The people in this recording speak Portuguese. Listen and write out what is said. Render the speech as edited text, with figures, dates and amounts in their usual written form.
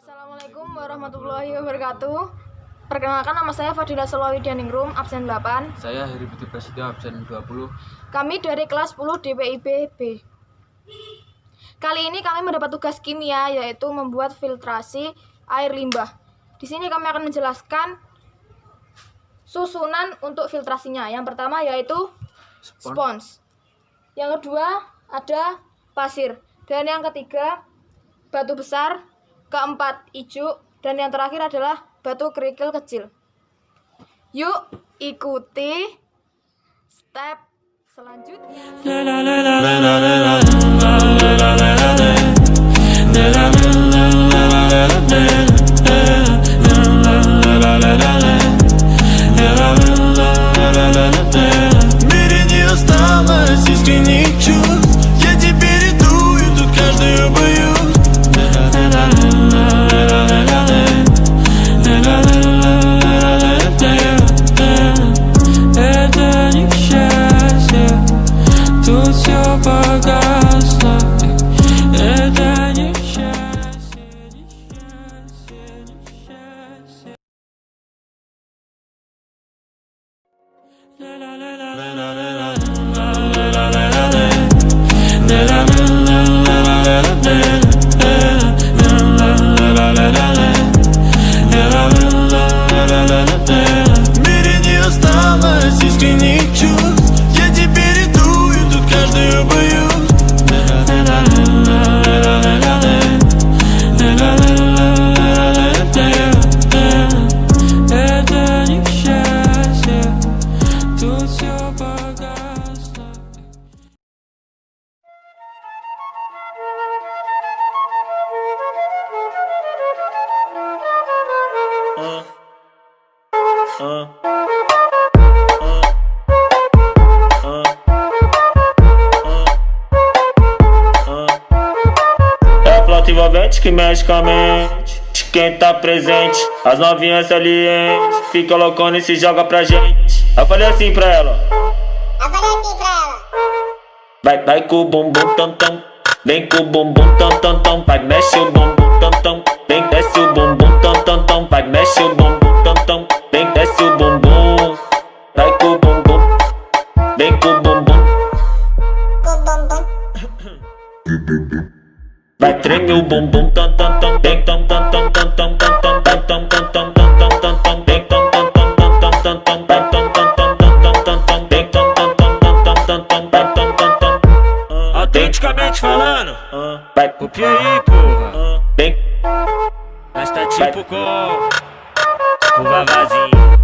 Assalamualaikum warahmatullahi wabarakatuh. Perkenalkan, nama saya Fadila Selawi Daningrum, absen 8. Saya Heri Budi Prasetyo, absen 20. Kami dari kelas 10 DPIB B. Kali ini kami mendapat tugas kimia, yaitu membuat filtrasi air limbah. Di sini kami akan menjelaskan susunan untuk filtrasinya. Yang pertama yaitu spons. Yang kedua ada pasir. Dan yang ketiga batu besar. Keempat ijuk. Dan yang terakhir adalah batu kerikil kecil. Yuk ikuti step selanjutnya. Мире не осталось искренних чувств. Я теперь иду, и тут каждую боюсь. Это несчастье, тут все погасло. Это несчастье, несчастье, В мире не осталось искренних чувств. Я теперь иду, и тут каждую боюсь. Это несчастье, тут все погасло. É a flauta envolvente que mexe com a mente de quem tá presente. As novinhas salientes fica loucona e se joga pra gente. Eu falei assim pra ela. Vai com o bumbum tam tam. Vem com o bumbum tam tam tam. Vai mexe o bumbum tam tam. Vem desce o bumbum tam tam tam. Vai mexe o bumbum tam tam. Vem desce o bumbum. Vai com o bumbum. Vem com o bumbum. Vai treme o bumbum tam tam tam. Vem tam tam tam tam tam tam tam tam tam tam tam tam tam tam. Vem tam tam tam tam tam tam tam. Vai tam tam tam tam tam tam. Vem tam tam tam tam tam tam. Vai tam tam tam. Autenticamente falando, Vai copia aí, porra. Vem. Mas tá tipo com vavazinho.